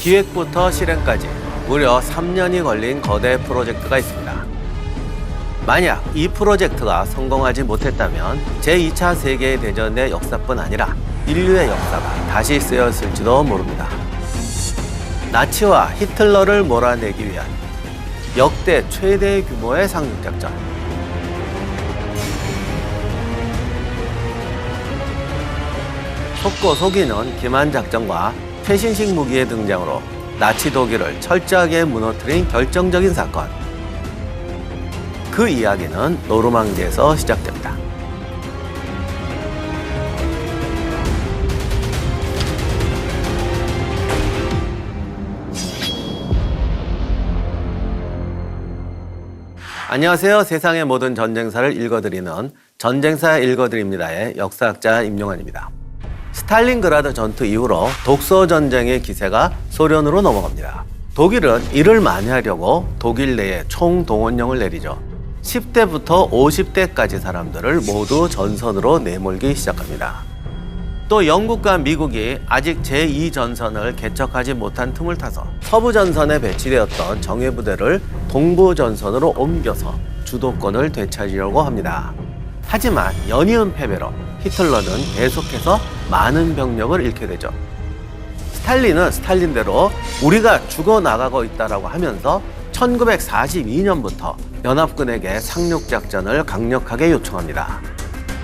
기획부터 실행까지 무려 3년이 걸린 거대 프로젝트가 있습니다. 만약 이 프로젝트가 성공하지 못했다면 제2차 세계대전의 역사뿐 아니라 인류의 역사가 다시 쓰였을지도 모릅니다. 나치와 히틀러를 몰아내기 위한 역대 최대 규모의 상륙작전. 속고 속이는 기만 작전과 최신식 무기의 등장으로 나치 독일을 철저하게 무너뜨린 결정적인 사건. 그 이야기는 노르망디에서 시작됩니다. 안녕하세요. 세상의 모든 전쟁사를 읽어드리는 전쟁사 읽어드립니다의 역사학자 임용환입니다. 스탈린그라드 전투 이후로 독소 전쟁의 기세가 소련으로 넘어갑니다. 독일은 이를 만회하려고 독일 내에 총동원령을 내리죠. 10대부터 50대까지 사람들을 모두 전선으로 내몰기 시작합니다. 또 영국과 미국이 아직 제2전선을 개척하지 못한 틈을 타서 서부전선에 배치되었던 정예부대를 동부전선으로 옮겨서 주도권을 되찾으려고 합니다. 하지만 연이은 패배로 히틀러는 계속해서 많은 병력을 잃게 되죠. 스탈린은 스탈린대로 우리가 죽어나가고 있다고 하면서 1942년부터 연합군에게 상륙작전을 강력하게 요청합니다.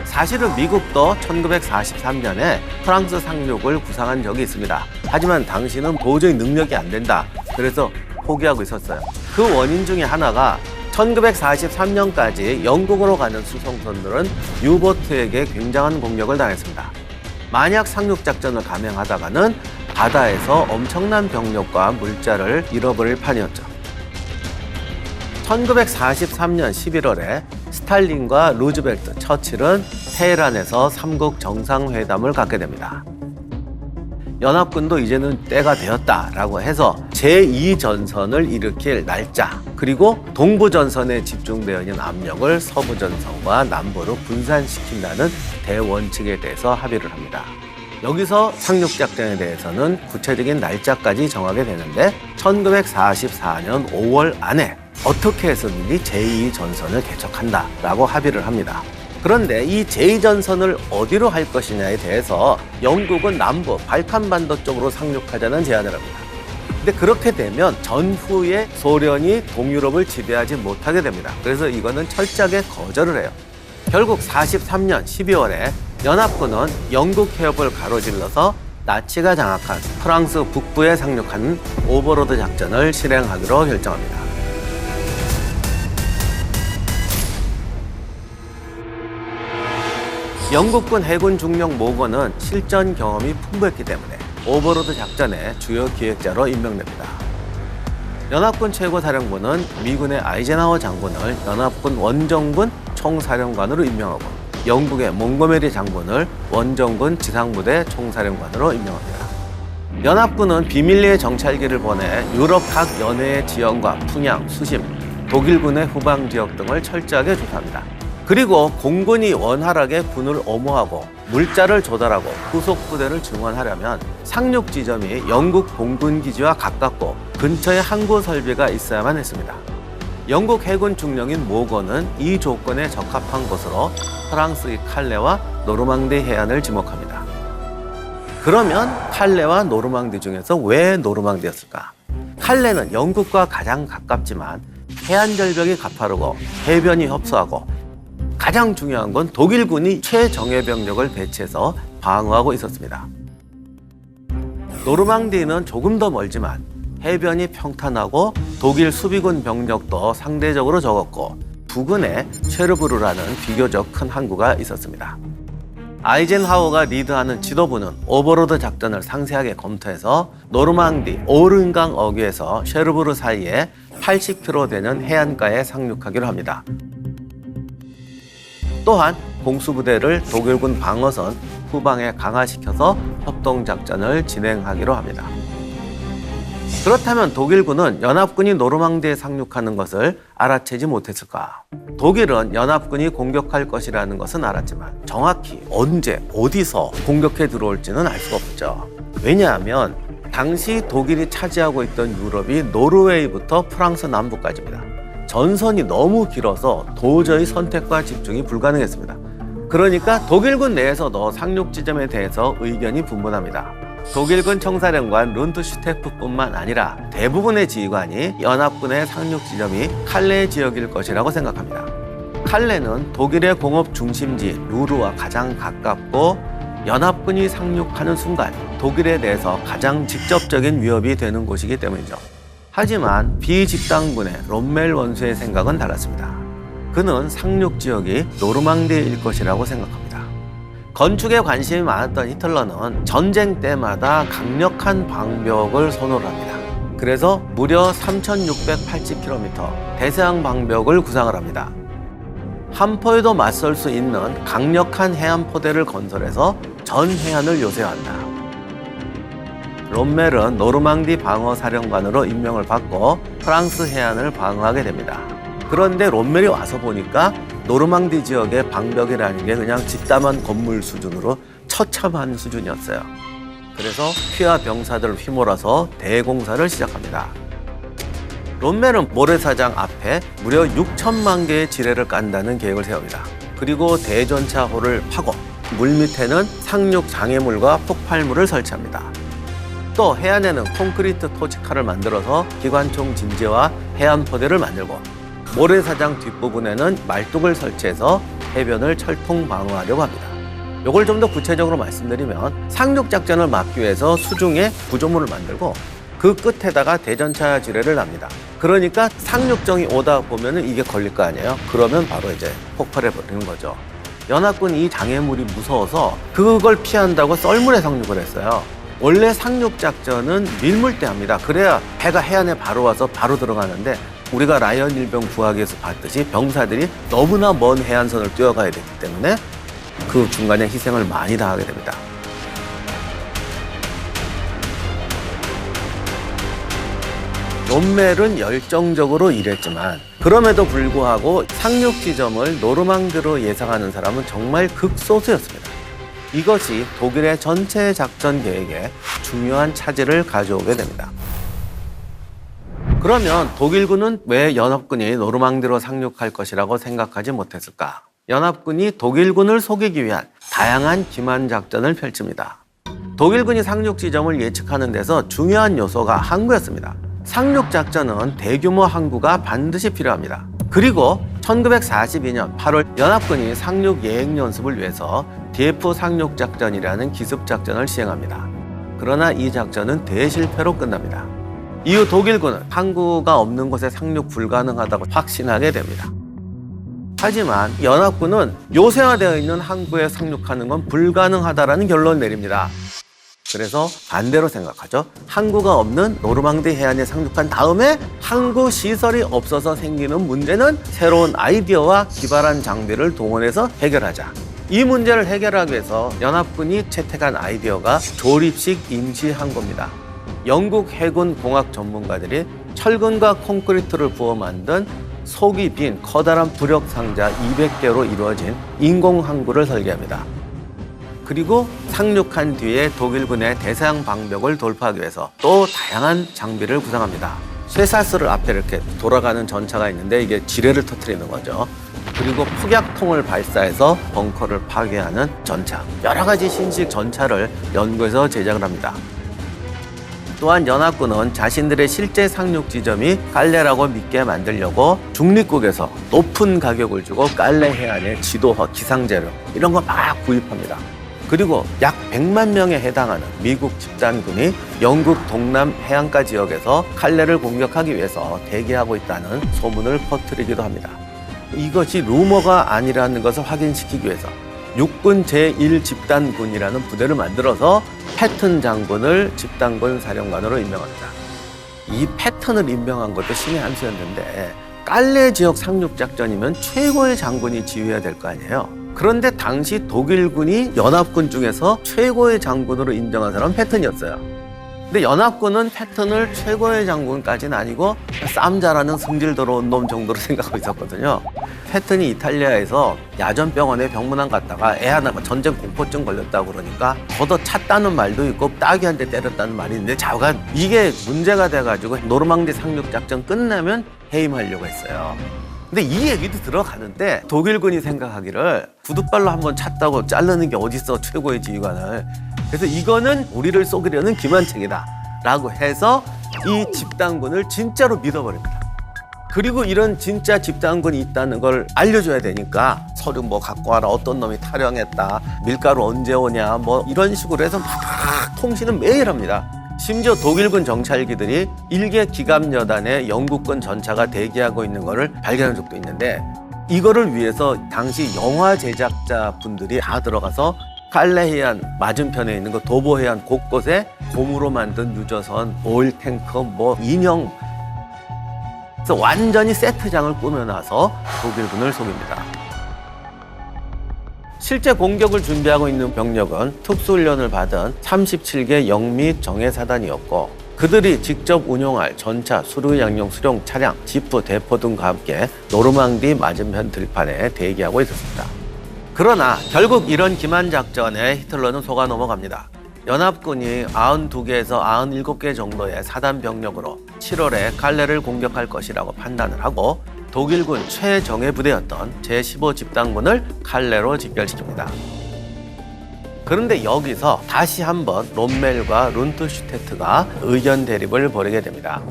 사실은 미국도 1943년에 프랑스 상륙을 구상한 적이 있습니다. 하지만 당시는 도저히 능력이 안 된다. 그래서 포기하고 있었어요. 그 원인 중에 하나가 1943년까지 영국으로 가는 수송선들은 유보트에게 굉장한 공격을 당했습니다. 만약 상륙작전을 감행하다가는 바다에서 엄청난 병력과 물자를 잃어버릴 판이었죠. 1943년 11월에 스탈린과 루즈벨트, 처칠은 테헤란에서 삼국 정상회담을 갖게 됩니다. 연합군도 이제는 때가 되었다라고 해서 제2전선을 일으킬 날짜, 그리고 동부전선에 집중되어 있는 압력을 서부전선과 남부로 분산시킨다는 대원칙에 대해서 합의를 합니다. 여기서 상륙작전에 대해서는 구체적인 날짜까지 정하게 되는데 1944년 5월 안에 어떻게 해서든지 제2전선을 개척한다라고 합의를 합니다. 그런데 이 제2전선을 어디로 할 것이냐에 대해서 영국은 남부 발칸반도 쪽으로 상륙하자는 제안을 합니다. 근데 그렇게 되면 전후에 소련이 동유럽을 지배하지 못하게 됩니다. 그래서 이거는 철저하게 거절을 해요. 결국 43년 12월에 연합군은 영국 해협을 가로질러서 나치가 장악한 프랑스 북부에 상륙하는 오버로드 작전을 실행하기로 결정합니다. 영국군 해군 중령 모건은 실전 경험이 풍부했기 때문에 오버로드 작전의 주요 기획자로 임명됩니다. 연합군 최고사령부는 미군의 아이젠하워 장군을 연합군 원정군 총사령관으로 임명하고 영국의 몽고메리 장군을 원정군 지상부대 총사령관으로 임명합니다. 연합군은 비밀리에 정찰기를 보내 유럽 각 연해의 지형과 풍향, 수심, 독일군의 후방 지역 등을 철저하게 조사합니다. 그리고 공군이 원활하게 군을 엄호하고 물자를 조달하고 후속 부대를 증원하려면 상륙 지점이 영국 공군 기지와 가깝고 근처에 항구 설비가 있어야만 했습니다. 영국 해군 중령인 모건은 이 조건에 적합한 곳으로 프랑스의 칼레와 노르망디 해안을 지목합니다. 그러면 칼레와 노르망디 중에서 왜 노르망디였을까? 칼레는 영국과 가장 가깝지만 해안 절벽이 가파르고 해변이 협소하고 가장 중요한 건 독일군이 최정예 병력을 배치해서 방어하고 있었습니다. 노르망디는 조금 더 멀지만 해변이 평탄하고 독일 수비군 병력도 상대적으로 적었고 부근에 쉐르부르라는 비교적 큰 항구가 있었습니다. 아이젠하워가 리드하는 지도부는 오버로드 작전을 상세하게 검토해서 노르망디 오른강 어귀에서 쉐르부르 사이에 80km 되는 해안가에 상륙하기로 합니다. 또한 공수부대를 독일군 방어선 후방에 강화시켜서 협동작전을 진행하기로 합니다. 그렇다면 독일군은 연합군이 노르망디에 상륙하는 것을 알아채지 못했을까? 독일은 연합군이 공격할 것이라는 것은 알았지만 정확히 언제, 어디서 공격해 들어올지는 알 수가 없죠. 왜냐하면 당시 독일이 차지하고 있던 유럽이 노르웨이부터 프랑스 남부까지입니다. 전선이 너무 길어서 도저히 선택과 집중이 불가능했습니다. 그러니까 독일군 내에서도 상륙 지점에 대해서 의견이 분분합니다. 독일군 청사령관 룬트슈테프뿐만 아니라 대부분의 지휘관이 연합군의 상륙 지점이 칼레 지역일 것이라고 생각합니다. 칼레는 독일의 공업 중심지 루르와 가장 가깝고 연합군이 상륙하는 순간 독일에 대해서 가장 직접적인 위협이 되는 곳이기 때문이죠. 하지만 비집단군의 롬멜 원수의 생각은 달랐습니다. 그는 상륙 지역이 노르망디일 것이라고 생각합니다. 건축에 관심이 많았던 히틀러는 전쟁 때마다 강력한 방벽을 선호를 합니다. 그래서 무려 3,680km 대서양 방벽을 구상을 합니다. 한포에도 맞설 수 있는 강력한 해안 포대를 건설해서 전 해안을 요새화한다. 롬멜은 노르망디 방어 사령관으로 임명을 받고 프랑스 해안을 방어하게 됩니다. 그런데 롬멜이 와서 보니까 노르망디 지역의 방벽이라는 게 그냥 집담한 건물 수준으로 처참한 수준이었어요. 그래서 피와 병사들을 휘몰아서 대공사를 시작합니다. 롬멜은 모래사장 앞에 무려 6천만 개의 지뢰를 깐다는 계획을 세웁니다. 그리고 대전차호를 파고 물 밑에는 상륙 장애물과 폭발물을 설치합니다. 또 해안에는 콘크리트 토지카를 만들어서 기관총 진지와 해안포대를 만들고 모래사장 뒷부분에는 말뚝을 설치해서 해변을 철통 방어하려고 합니다. 이걸 좀 더 구체적으로 말씀드리면 상륙작전을 막기 위해서 수중에 구조물을 만들고 그 끝에다가 대전차 지뢰를 납니다. 그러니까 상륙정이 오다 보면은 이게 걸릴 거 아니에요? 그러면 바로 이제 폭발해버리는 거죠. 연합군이 이 장애물이 무서워서 그걸 피한다고 썰물에 상륙을 했어요. 원래 상륙작전은 밀물대 합니다. 그래야 배가 해안에 바로 와서 바로 들어가는데 우리가 라이언 일병 구하기에서 봤듯이 병사들이 너무나 먼 해안선을 뛰어가야 되기 때문에 그 중간에 희생을 많이 당하게 됩니다. 롬멜은 열정적으로 일했지만 그럼에도 불구하고 상륙 지점을 노르망디로 예상하는 사람은 정말 극소수였습니다. 이것이 독일의 전체 작전 계획에 중요한 차질을 가져오게 됩니다. 그러면 독일군은 왜 연합군이 노르망디로 상륙할 것이라고 생각하지 못했을까? 연합군이 독일군을 속이기 위한 다양한 기만 작전을 펼칩니다. 독일군이 상륙 지점을 예측하는 데서 중요한 요소가 항구였습니다. 상륙 작전은 대규모 항구가 반드시 필요합니다. 그리고 1942년 8월 연합군이 상륙 예행 연습을 위해서 DF 상륙 작전이라는 기습 작전을 시행합니다. 그러나 이 작전은 대실패로 끝납니다. 이후 독일군은 항구가 없는 곳에 상륙 불가능하다고 확신하게 됩니다. 하지만 연합군은 요새화되어 있는 항구에 상륙하는 건 불가능하다라는 결론을 내립니다. 그래서 반대로 생각하죠. 항구가 없는 노르망디 해안에 상륙한 다음에 항구 시설이 없어서 생기는 문제는 새로운 아이디어와 기발한 장비를 동원해서 해결하자. 이 문제를 해결하기 위해서 연합군이 채택한 아이디어가 조립식 임시 항구입니다. 영국 해군 공학 전문가들이 철근과 콘크리트를 부어 만든 속이 빈 커다란 부력 상자 200개로 이루어진 인공 항구를 설계합니다. 그리고 상륙한 뒤에 독일군의 대서양 방벽을 돌파하기 위해서 또 다양한 장비를 구상합니다. 쇠사슬을 앞에 이렇게 돌아가는 전차가 있는데 이게 지뢰를 터뜨리는 거죠. 그리고 폭약통을 발사해서 벙커를 파괴하는 전차. 여러 가지 신식 전차를 연구해서 제작을 합니다. 또한 연합군은 자신들의 실제 상륙 지점이 깔레라고 믿게 만들려고 중립국에서 높은 가격을 주고 깔레 해안의 지도와 기상재료 이런 거 막 구입합니다. 그리고 약 100만 명에 해당하는 미국 집단군이 영국 동남 해안가 지역에서 칼레를 공격하기 위해서 대기하고 있다는 소문을 퍼뜨리기도 합니다. 이것이 루머가 아니라는 것을 확인시키기 위해서 육군 제1집단군이라는 부대를 만들어서 패튼 장군을 집단군 사령관으로 임명합니다. 이 패턴을 임명한 것도 신의 한 수였는데 깔레 지역 상륙작전이면 최고의 장군이 지휘해야 될 거 아니에요. 그런데 당시 독일군이 연합군 중에서 최고의 장군으로 인정한 사람은 패튼이었어요. 근데 연합군은 패턴을 최고의 장군까지는 아니고 싸움 잘하는 성질 더러운 놈 정도로 생각하고 있었거든요. 패턴이 이탈리아에서 야전병원에 병문안 갔다가 애 하나가 전쟁 공포증 걸렸다고 그러니까 걷어 찼다는 말도 있고 따귀한테 때렸다는 말이 있는데 좌우간 이게 문제가 돼가지고 노르망디 상륙작전 끝나면 해임하려고 했어요. 근데 이 얘기도 들어가는데 독일군이 생각하기를 구둣발로 한번 찼다고 자르는 게 어딨어 최고의 지휘관을. 그래서 이거는 우리를 속이려는 기만책이다 라고 해서 이 집단군을 진짜로 믿어버립니다. 그리고 이런 진짜 집단군이 있다는 걸 알려줘야 되니까 서류 뭐 갖고 와라, 어떤 놈이 탈영했다, 밀가루 언제 오냐, 뭐 이런 식으로 해서 막 통신은 매일 합니다. 심지어 독일군 정찰기들이 일개 기갑여단에 영국군 전차가 대기하고 있는 거를 발견한 적도 있는데 이거를 위해서 당시 영화 제작자 분들이 다 들어가서 칼레 해안 맞은편에 있는 거 도보 해안 곳곳에 고무로 만든 유조선, 오일 탱커, 뭐 인형, 그래서 완전히 세트장을 꾸며놔서 독일군을 속입니다. 실제 공격을 준비하고 있는 병력은 특수훈련을 받은 37개 영미 정예사단이었고 그들이 직접 운용할 전차, 수류 양용 수령 차량, 지프, 대포 등과 함께 노르망디 맞은편 들판에 대기하고 있었습니다. 그러나 결국 이런 기만 작전에 히틀러는 속아 넘어갑니다. 연합군이 92개에서 97개 정도의 사단 병력으로 7월에 칼레를 공격할 것이라고 판단을 하고 독일군 최정예 부대였던 제15집단군을 칼레로 직결시킵니다. 그런데 여기서 다시 한번 롬멜과 룬트슈테트가 의견 대립을 벌이게 됩니다.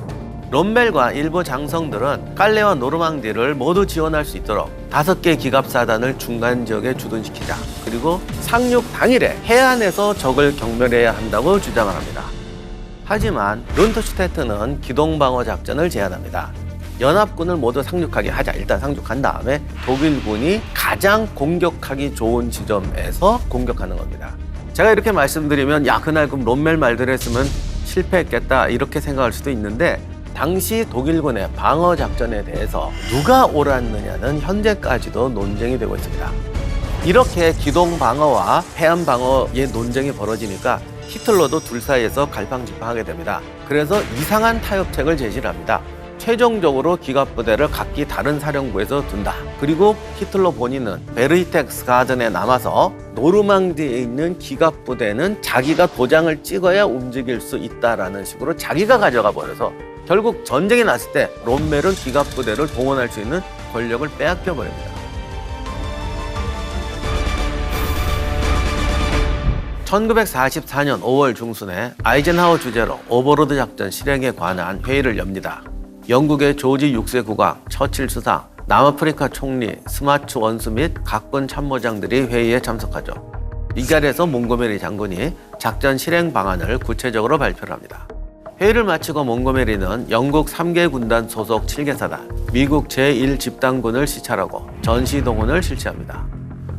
롬멜과 일부 장성들은 칼레와 노르망디를 모두 지원할 수 있도록 5개 기갑사단을 중간 지역에 주둔시키자. 그리고 상륙 당일에 해안에서 적을 경멸해야 한다고 주장을 합니다. 하지만 룬트슈테트는 기동방어 작전을 제안합니다. 연합군을 모두 상륙하게 하자. 일단 상륙한 다음에 독일군이 가장 공격하기 좋은 지점에서 공격하는 겁니다. 제가 이렇게 말씀드리면 야 그날 그럼 롬멜 말대로 했으면 실패했겠다 이렇게 생각할 수도 있는데 당시 독일군의 방어 작전에 대해서 누가 옳았느냐는 현재까지도 논쟁이 되고 있습니다. 이렇게 기동 방어와 해안 방어의 논쟁이 벌어지니까 히틀러도 둘 사이에서 갈팡질팡하게 됩니다. 그래서 이상한 타협책을 제시를 합니다. 최종적으로 기갑부대를 각기 다른 사령부에서 둔다. 그리고 히틀러 본인은 베르히텍스 가든에 남아서 노르망디에 있는 기갑부대는 자기가 도장을 찍어야 움직일 수 있다라는 식으로 자기가 가져가 버려서 결국 전쟁이 났을 때 롬멜은 기갑부대를 동원할 수 있는 권력을 빼앗겨 버립니다. 1944년 5월 중순에 아이젠하워 주재로 오버로드 작전 실행에 관한 회의를 엽니다. 영국의 조지 6세 국왕, 처칠 수상, 남아프리카 총리, 스마츠 원수 및 각군 참모장들이 회의에 참석하죠. 이 자리에서 몽고메리 장군이 작전 실행 방안을 구체적으로 발표를 합니다. 회의를 마치고 몽고메리는 영국 3개 군단 소속 7개 사단, 미국 제1집단군을 시찰하고 전시동원을 실시합니다.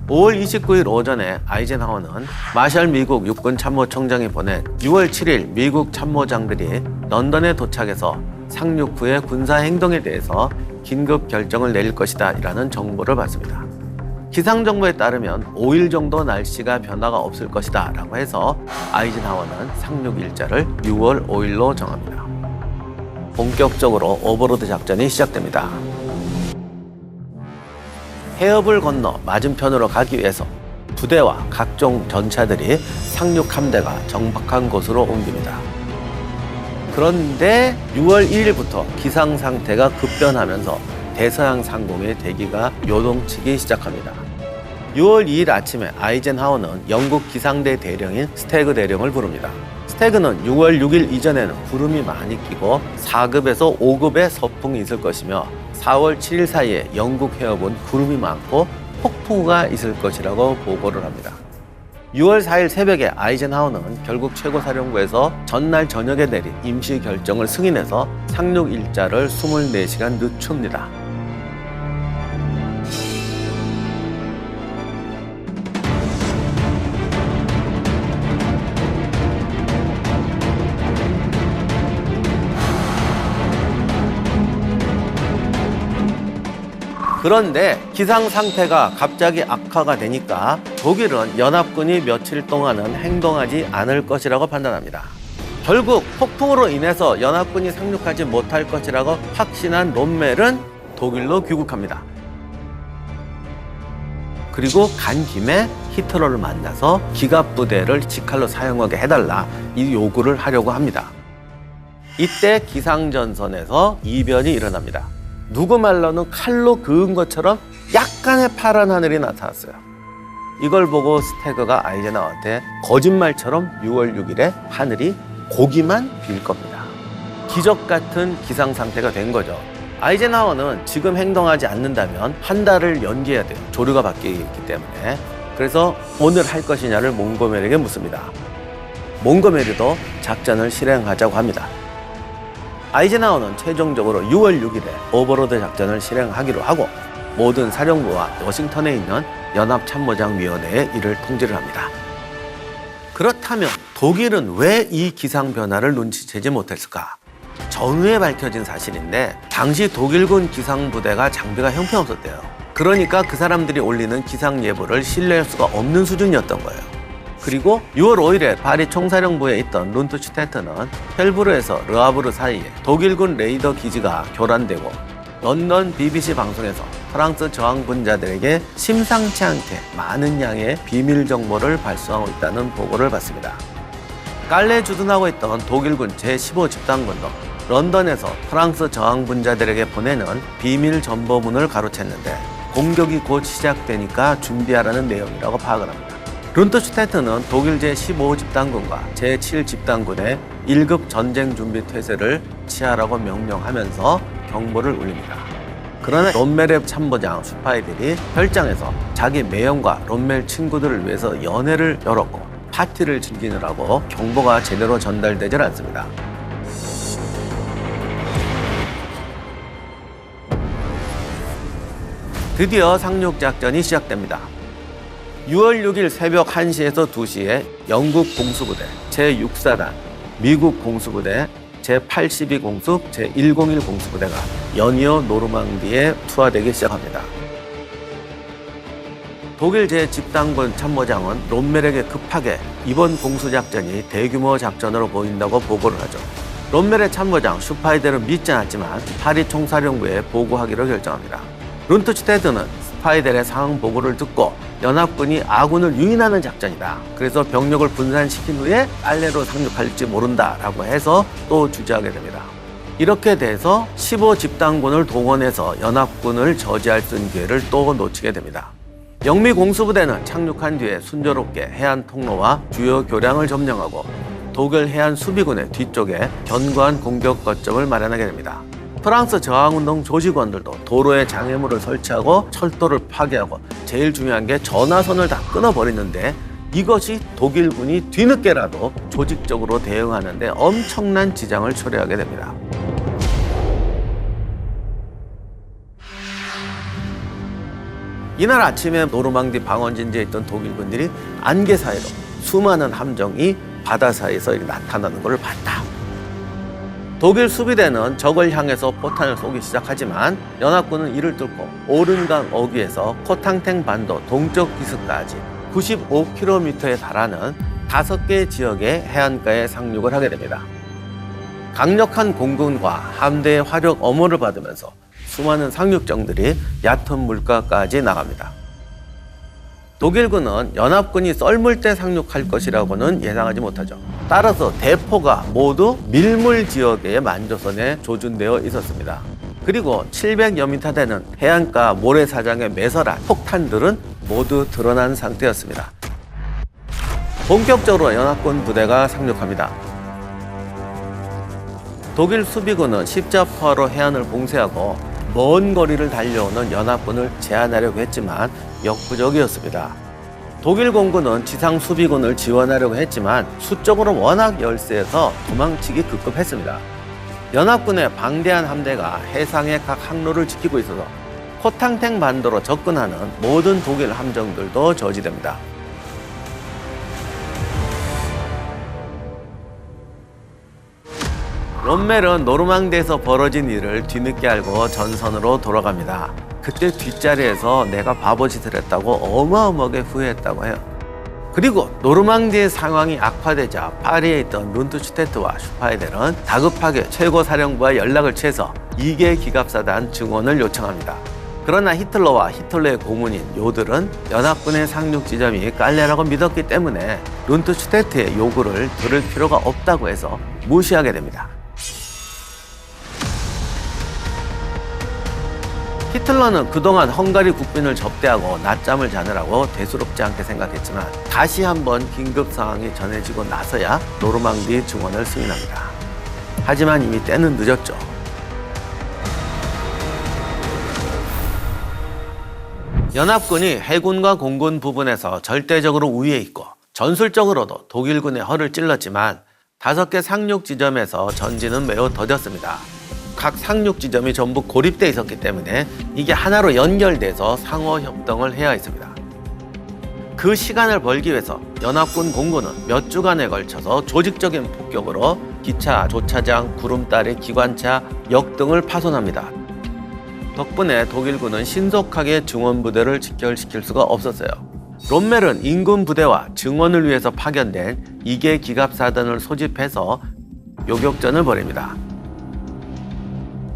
5월 29일 오전에 아이젠하워는 마셜 미국 육군 참모총장이 보낸 6월 7일 미국 참모장들이 런던에 도착해서 상륙 후의 군사 행동에 대해서 긴급 결정을 내릴 것이다 이라는 정보를 받습니다. 기상정보에 따르면 5일 정도 날씨가 변화가 없을 것이다 라고 해서 아이젠하워는 상륙 일자를 6월 5일로 정합니다. 본격적으로 오버로드 작전이 시작됩니다. 해협을 건너 맞은편으로 가기 위해서 부대와 각종 전차들이 상륙 함대가 정박한 곳으로 옮깁니다. 그런데 6월 1일부터 기상 상태가 급변하면서 대서양 상공의 대기가 요동치기 시작합니다. 6월 2일 아침에 아이젠하워는 영국 기상대 대령인 스태그 대령을 부릅니다. 스태그는 6월 6일 이전에는 구름이 많이 끼고 4급에서 5급의 서풍이 있을 것이며 4월 7일 사이에 영국 해협은 구름이 많고 폭풍우가 있을 것이라고 보고를 합니다. 6월 4일 새벽에 아이젠하워는 결국 최고사령부에서 전날 저녁에 내린 임시 결정을 승인해서 상륙 일자를 24시간 늦춥니다. 그런데 기상 상태가 갑자기 악화가 되니까 독일은 연합군이 며칠 동안은 행동하지 않을 것이라고 판단합니다. 결국 폭풍으로 인해서 연합군이 상륙하지 못할 것이라고 확신한 롬멜은 독일로 귀국합니다. 그리고 간 김에 히틀러를 만나서 기갑부대를 직할로 사용하게 해달라 이 요구를 하려고 합니다. 이때 기상전선에서 이변이 일어납니다. 누구 말로는 칼로 그은 것처럼 약간의 파란 하늘이 나타났어요. 이걸 보고 스태그가 아이젠하워한테 거짓말처럼 6월 6일에 하늘이 고기만 빌 겁니다. 기적 같은 기상 상태가 된 거죠. 아이젠하워는 지금 행동하지 않는다면 한 달을 연기해야 돼요. 조류가 바뀌기 때문에. 그래서 오늘 할 것이냐를 몽고메리에게 묻습니다. 몽고메리도 작전을 실행하자고 합니다. 아이젠하워는 최종적으로 6월 6일에 오버로드 작전을 실행하기로 하고 모든 사령부와 워싱턴에 있는 연합참모장위원회에 이를 통지를 합니다. 그렇다면 독일은 왜 이 기상 변화를 눈치채지 못했을까? 전후에 밝혀진 사실인데 당시 독일군 기상부대가 장비가 형편없었대요. 그러니까 그 사람들이 올리는 기상 예보를 신뢰할 수가 없는 수준이었던 거예요. 그리고 6월 5일에 파리 총사령부에 있던 룬트슈테트는 헬브르에서 르하브르 사이에 독일군 레이더 기지가 교란되고 런던 BBC 방송에서 프랑스 저항군자들에게 심상치 않게 많은 양의 비밀 정보를 발송하고 있다는 보고를 받습니다. 깔레에 주둔하고 있던 독일군 제15집단군도 런던에서 프랑스 저항군자들에게 보내는 비밀 전보문을 가로챘는데 공격이 곧 시작되니까 준비하라는 내용이라고 파악을 합니다. 룬트슈테트는 독일 제15집단군과 제7집단군의 1급 전쟁 준비 태세를 취하라고 명령하면서 경보를 울립니다. 그러나 롬멜의 참모장 스파이들이 별장에서 자기 매형과 롬멜 친구들을 위해서 연회를 열었고 파티를 즐기느라고 경보가 제대로 전달되질 않습니다. 드디어 상륙작전이 시작됩니다. 6월 6일 새벽 1시에서 2시에 영국 공수부대 제6사단, 미국 공수부대 제82 공습, 제101 공수부대가 연이어 노르망디에 투하되기 시작합니다. 독일 제10단군 참모장은 롬멜에게 급하게 이번 공수작전이 대규모 작전으로 보인다고 보고를 하죠. 롬멜의 참모장 슈파이델은 믿지 않았지만 파리 총사령부에 보고하기로 결정합니다. 룬트슈테트는 스파이델의 상황 보고를 듣고 연합군이 아군을 유인하는 작전이다. 그래서 병력을 분산시킨 후에 깔레로 상륙할지 모른다라고 해서 또 주저하게 됩니다. 이렇게 돼서 15집단군을 동원해서 연합군을 저지할 수 있는 기회를 또 놓치게 됩니다. 영미 공수부대는 착륙한 뒤에 순조롭게 해안 통로와 주요 교량을 점령하고 독일 해안 수비군의 뒤쪽에 견고한 공격 거점을 마련하게 됩니다. 프랑스 저항운동 조직원들도 도로에 장애물을 설치하고 철도를 파괴하고 제일 중요한 게 전화선을 다 끊어버리는데 이것이 독일군이 뒤늦게라도 조직적으로 대응하는데 엄청난 지장을 초래하게 됩니다. 이날 아침에 노르망디 방어진지에 있던 독일군들이 안개 사이로 수많은 함정이 바다 사이에서 나타나는 것을 봤다. 독일 수비대는 적을 향해서 포탄을 쏘기 시작하지만 연합군은 이를 뚫고 오른강 어귀에서 코탕탱 반도 동쪽 기슭까지 95km에 달하는 5개 지역의 해안가에 상륙을 하게 됩니다. 강력한 공군과 함대의 화력 엄호를 받으면서 수많은 상륙정들이 얕은 물가까지 나갑니다. 독일군은 연합군이 썰물 때 상륙할 것이라고는 예상하지 못하죠. 따라서 대포가 모두 밀물 지역의 만조선에 조준되어 있었습니다. 그리고 700여 미터 되는 해안가 모래사장에 매설한 폭탄들은 모두 드러난 상태였습니다. 본격적으로 연합군 부대가 상륙합니다. 독일 수비군은 십자포화로 해안을 봉쇄하고 먼 거리를 달려오는 연합군을 제한하려고 했지만 역부족이었습니다. 독일 공군은 지상 수비군을 지원하려고 했지만 수적으로 워낙 열세해서 도망치기 급급했습니다. 연합군의 방대한 함대가 해상의 각 항로를 지키고 있어서 코탕탱 반도로 접근하는 모든 독일 함정들도 저지됩니다. 롬멜은 노르망디에서 벌어진 일을 뒤늦게 알고 전선으로 돌아갑니다. 그때 뒷자리에서 내가 바보짓을 했다고 어마어마하게 후회했다고 해요. 그리고 노르망디의 상황이 악화되자 파리에 있던 룬트슈테트와 슈파이델은 다급하게 최고사령부와 연락을 취해서 2개 기갑사단 증원을 요청합니다. 그러나 히틀러와 히틀러의 고문인 요들은 연합군의 상륙 지점이 깔레라고 믿었기 때문에 룬트슈테트의 요구를 들을 필요가 없다고 해서 무시하게 됩니다. 히틀러는 그동안 헝가리 국빈을 접대하고 낮잠을 자느라고 대수롭지 않게 생각했지만 다시 한번 긴급 상황이 전해지고 나서야 노르망디 증원을 승인합니다. 하지만 이미 때는 늦었죠. 연합군이 해군과 공군 부분에서 절대적으로 우위에 있고 전술적으로도 독일군의 허를 찔렀지만 5개 상륙 지점에서 전진은 매우 더뎠습니다. 각 상륙 지점이 전부 고립돼 있었기 때문에 이게 하나로 연결돼서 상호 협동을 해야 했습니다. 그 시간을 벌기 위해서 연합군 공군은 몇 주간에 걸쳐서 조직적인 폭격으로 기차, 조차장, 구름다리, 기관차, 역 등을 파손합니다. 덕분에 독일군은 신속하게 증원부대를 직결시킬 수가 없었어요. 롬멜은 인군 부대와 증원을 위해서 파견된 2개 기갑사단을 소집해서 요격전을 벌입니다.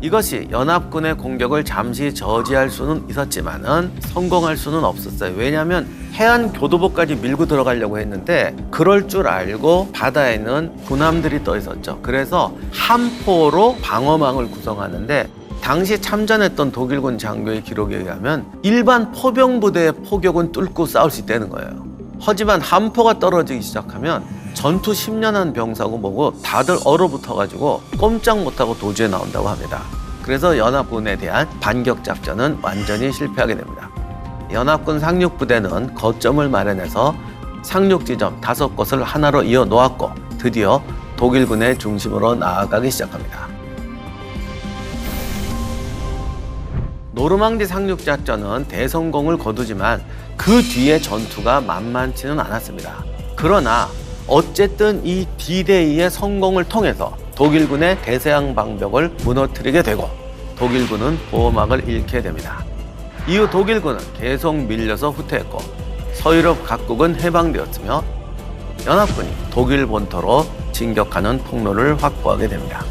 이것이 연합군의 공격을 잠시 저지할 수는 있었지만은 성공할 수는 없었어요. 왜냐하면 해안 교도보까지 밀고 들어가려고 했는데 그럴 줄 알고 바다에는 군함들이 떠 있었죠. 그래서 함포로 방어망을 구성하는데 당시 참전했던 독일군 장교의 기록에 의하면 일반 포병부대의 포격은 뚫고 싸울 수 있다는 거예요. 하지만 함포가 떨어지기 시작하면 전투 10년 한 병사고 뭐고 다들 얼어붙어가지고 꼼짝 못하고 도주에 나온다고 합니다. 그래서 연합군에 대한 반격 작전은 완전히 실패하게 됩니다. 연합군 상륙부대는 거점을 마련해서 상륙 지점 5곳을 하나로 이어 놓았고 드디어 독일군의 중심으로 나아가기 시작합니다. 노르망디 상륙 작전은 대성공을 거두지만 그 뒤에 전투가 만만치는 않았습니다. 그러나 어쨌든 이 D-Day의 성공을 통해서 독일군의 대서양 방벽을 무너뜨리게 되고 독일군은 보호막을 잃게 됩니다. 이후 독일군은 계속 밀려서 후퇴했고 서유럽 각국은 해방되었으며 연합군이 독일 본토로 진격하는 통로를 확보하게 됩니다.